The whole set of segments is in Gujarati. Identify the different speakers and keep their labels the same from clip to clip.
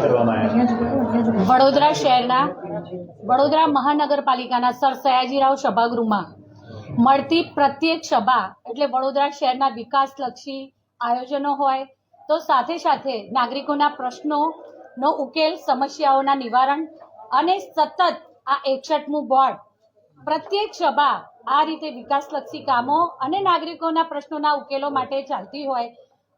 Speaker 1: કરવામાં આવ્યા?
Speaker 2: વડોદરા શહેરના વડોદરા મહાનગરપાલિકાના સર સયાજીરાવ સભાગૃહમાં મળતી પ્રત્યેક સભા એટલે વડોદરા શહેરના વિકાસલક્ષી આયોજનો હોય તો સાથે સાથે નાગરિકોના પ્રશ્નોનો ઉકેલ, સમસ્યાઓના નિવારણ અને સતત આ 61મું બોર્ડ પ્રત્યેક સભા આ રીતે વિકાસલક્ષી કામો અને નાગરિકોના પ્રશ્નોના ઉકેલો માટે ચાલતી હોય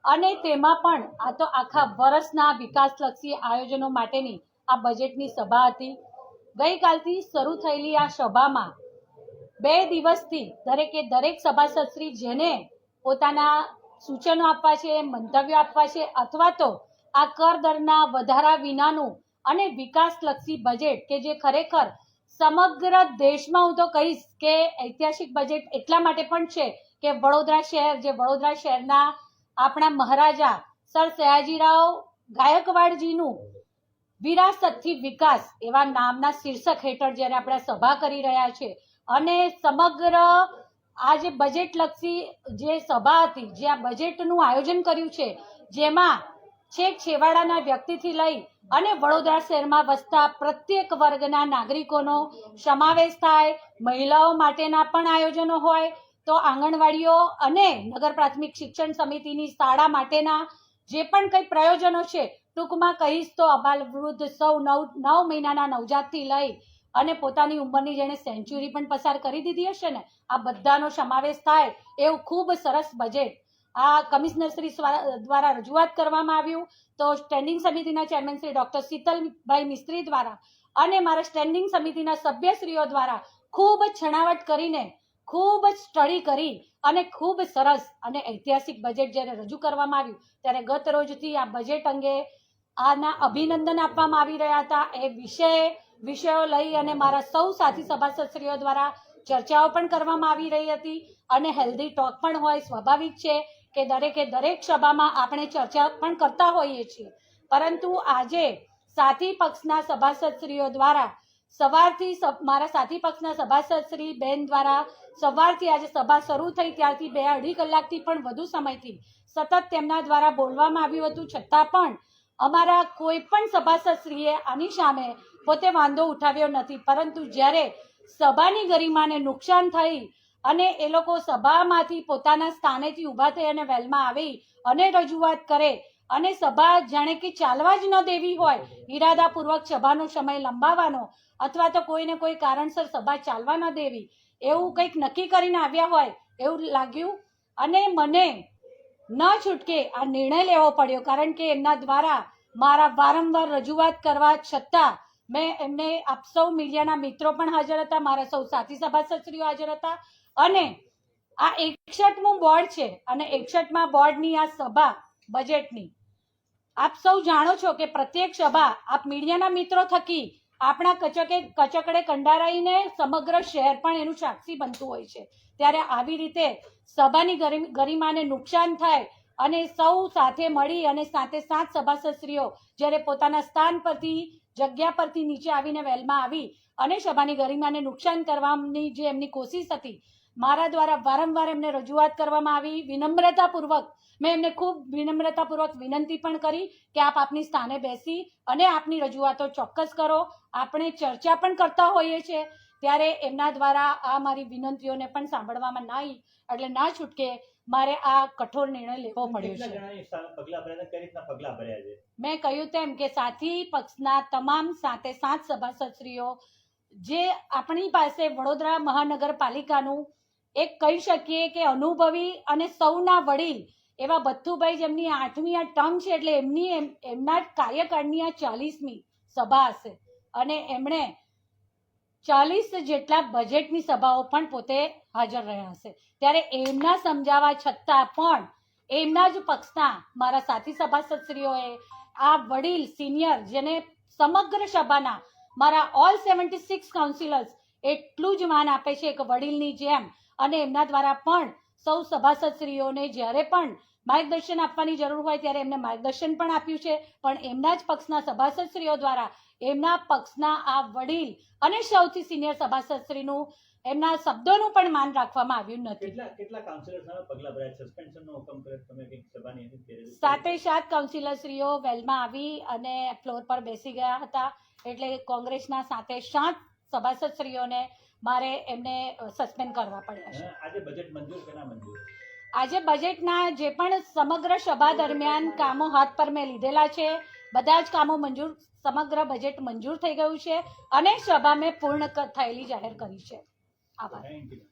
Speaker 2: અને તેમાં પણ આ તો આખા વર્ષના વિકાસલક્ષી આયોજનો માટેની આ બજેટની સભા હતી. ગઈકાલથી શરૂ થયેલી આ સભામાં 2 દિવસથી દરેક સભાસદશ્રી જેને પોતાના સૂચનો આપવા છે, મંતવ્યો આપવા છે અથવા તો આ કર દરના વધારા વિનાનું અને વિકાસલક્ષી બજેટ કે જે ખરેખર સમગ્ર દેશમાં હું તો કહીશ કે ઐતિહાસિક બજેટ એટલા માટે પણ છે કે વડોદરા શહેરના આપણા મહારાજા સર સયાજીરાવ ગાયકવાડજીનું વિરાસતથી વિકાસ એવા નામના શીર્ષક હેઠળ જ્યારે આપણે સભા કરી રહ્યા છે અને સમગ્ર આ જે બજેટલક્ષી જે સભા હતી, જે આ બજેટનું આયોજન કર્યું છે જેમાં છેક છેવાડાના વ્યક્તિથી લઈ અને વડોદરા શહેરમાં વસતા પ્રત્યેક વર્ગના નાગરિકોનો સમાવેશ થાય, મહિલાઓ માટેના પણ આયોજનો હોય તો આંગણવાડીઓ અને નગર પ્રાથમિક શિક્ષણ સમિતિની શાળા માટેના જે પણ કંઈ પ્રયોજનો છે, ટૂંકમાં કહીશ તો અબાલવૃદ્ધ સૌ 9 મહિનાના નવજાતથી લઈ અને પોતાની ઉંમરની જેણે સેન્ચુરી પણ પસાર કરી દીધી હશે ને આ બધાનો સમાવેશ થાય એવું ખૂબ સરસ બજેટ આ કમિશનરશ્રી દ્વારા રજૂઆત કરવામાં આવ્યું. તો સ્ટેન્ડિંગ સમિતિના ચેરમેન શ્રી ડૉક્ટર શીતલભાઈ મિસ્ત્રી દ્વારા અને મારા સ્ટેન્ડિંગ સમિતિના સભ્યશ્રીઓ દ્વારા ખૂબ છણાવટ કરીને ખૂબ સ્ટડી કરી અને ખૂબ સરસ અને ઐતિહાસિક બજેટ જ્યારે રજૂ કરવામાં આવ્યું ત્યારે ગત રોજથી આ બજેટ અંગે આના અભિનંદન આપવામાં આવી રહ્યા હતા. એ વિષયો લઈ અને મારા સૌ સાથી સભાસદશ્રીઓ દ્વારા ચર્ચાઓ પણ કરવામાં આવી રહી હતી અને હેલ્ધી ટોક પણ હોય. સ્વાભાવિક છે કે દરેક સભામાં આપણે ચર્ચા પણ કરતા હોઈએ છીએ, પરંતુ આજે સાથી પક્ષના સભાસદશ્રીઓ દ્વારા સવારથી મારા સાથી પક્ષના સભાસદશ્રી બેન દ્વારા સવારથી આજે સભા શરૂ થઈ ત્યારથી 2-2.5 કલાકથી પણ વધુ સમયથી સતત તેમના દ્વારા બોલવામાં આવ્યું હતું, છતાં પણ અમારા કોઈ પણ સભાસદશ્રીએ આની સામે પોતે વાંધો ઉઠાવ્યો નથી. પરંતુ જ્યારે સભાની ગરિમાને નુકસાન થઈ અને એ લોકો સભામાંથી પોતાના સ્થાનેથી ઊભા થઈ અને વેલમાં આવી અને રજૂઆત કરે અને સભા જાણે કે ચાલવા જ ન દેવી હોય, ઈરાદાપૂર્વક સભાનો સમય લંબાવવાનો અથવા તો કોઈને કોઈ કારણસર સભા ચાલવા ન દેવી એવું કંઈક નક્કી કરીને આવ્યા હોય એવું લાગ્યું અને મને ન છૂટકે આ નિર્ણય લેવો પડ્યો. કારણ કે એમના દ્વારા મારા વારંવાર રજૂઆત કરવા છતાં મેં એમને આપ સૌ મીડિયાના મિત્રો પણ હાજર હતા, મારા સૌ સાથી સભાસદશ્રીઓ હાજર હતા અને આ 61મું બોર્ડ છે અને 61મા બોર્ડની આ સભા બજેટની આપ સૌ જાણો છો કે પ્રત્યેક સભા આપ મીડિયાના મિત્રો થકી આપણા કચકડે કંડારાઈને સમગ્ર શહેર પણ એનું સાક્ષી બનતું હોય છે. ત્યારે આવી રીતે સભાની ગરિમાને નુકસાન થાય અને સૌ સાથે મળી અને સાથે સભાસદશ્રીઓ જ્યારે પોતાના સ્થાન પરથી જગ્યા પરથી નીચે આવીને વેલમાં આવી અને સભાની ગરિમાને નુકસાન કરવાની જે એમની કોશિશ હતી, મારા દ્વારા વારંવાર એમને રજૂઆત કરવામાં આવી. વિનમ્રતાપૂર્વક મેં એમને ખૂબ વિનમ્રતાપૂર્વક વિનંતી પણ કરી કે આપ આપની સ્થાને બેસી અને આપની રજૂઆતો ચોક્કસ કરો. આપણે ચર્ચા પણ કરતા હોઈએ છીએ ત્યારે એમના દ્વારા આ મારી વિનંતીઓને પણ સાંભળવામાં ના આવી એટલે ના છૂટકે મારે આ કઠોર નિર્ણય લેવો પડ્યો છે. મેં કહ્યું તેમ કે સાથી પક્ષના તમામ 7 સભાસદશ્રીઓ જે આપણી પાસે વડોદરા મહાનગરપાલિકાનું એક કહી શકીએ કે અનુભવી અને સૌના વડીલ એવા બથુભાઈ જેમની 8મી આ ટર્મ છે એટલે એમના કાર્યકાળની આ 40મી સભા હશે અને એમણે 40 જેટલા બજેટની સભાઓ પણ પોતે હાજર રહ્યા હશે. ત્યારે એમના સમજાવવા છતાં પણ એમના જ પક્ષના મારા સાથી સભાસદશ્રીઓએ આ વડીલ સિનિયર જેને સમગ્ર સભાના મારા ઓલ 76 કાઉન્સિલર્સ એટલું જ માન આપે છે એક વડીલની જેમ અને એમના દ્વારા પણ સૌ સભાસદશ્રીઓને જ્યારે પણ માર્ગદર્શન આપવાની જરૂર હોય ત્યારે એમને માર્ગદર્શન પણ આપ્યું છે. પણ એમના જ પક્ષના સભાસદશ્રીઓ દ્વારા એમના પક્ષના આ વડીલ અને સૌથી સિનિયર સભાસદશ્રીનું એમના શબ્દોનું પણ માન રાખવામાં આવ્યું નથી.
Speaker 3: કેટલા કાઉન્સિલર સામે પગલા ભરાયા? સસ્પેન્શનનો હુકમ કર્યો તમે કંઈક સભાની અંદર?
Speaker 2: 7 કાઉન્સિલરશ્રીઓ વેલમાં આવી અને ફ્લોર પર બેસી ગયા હતા. એટલે કોંગ્રેસના 7 સભાસદશ્રીઓને મારે એમને સસ્પેન્ડ કરવા પડ્યા છે.
Speaker 3: આજે બજેટ મંજૂર કે ના મંજૂર?
Speaker 2: આજે બજેટના જે પણ સમગ્ર સભા દરમિયાન કામો હાથ પર મેં લીધેલા છે, બધા જ કામો મંજૂર, સમગ્ર બજેટ મંજૂર થઈ ગયું છે અને સભા મેં પૂર્ણ થયેલી જાહેર કરી છે. આભાર.
Speaker 3: Thank you.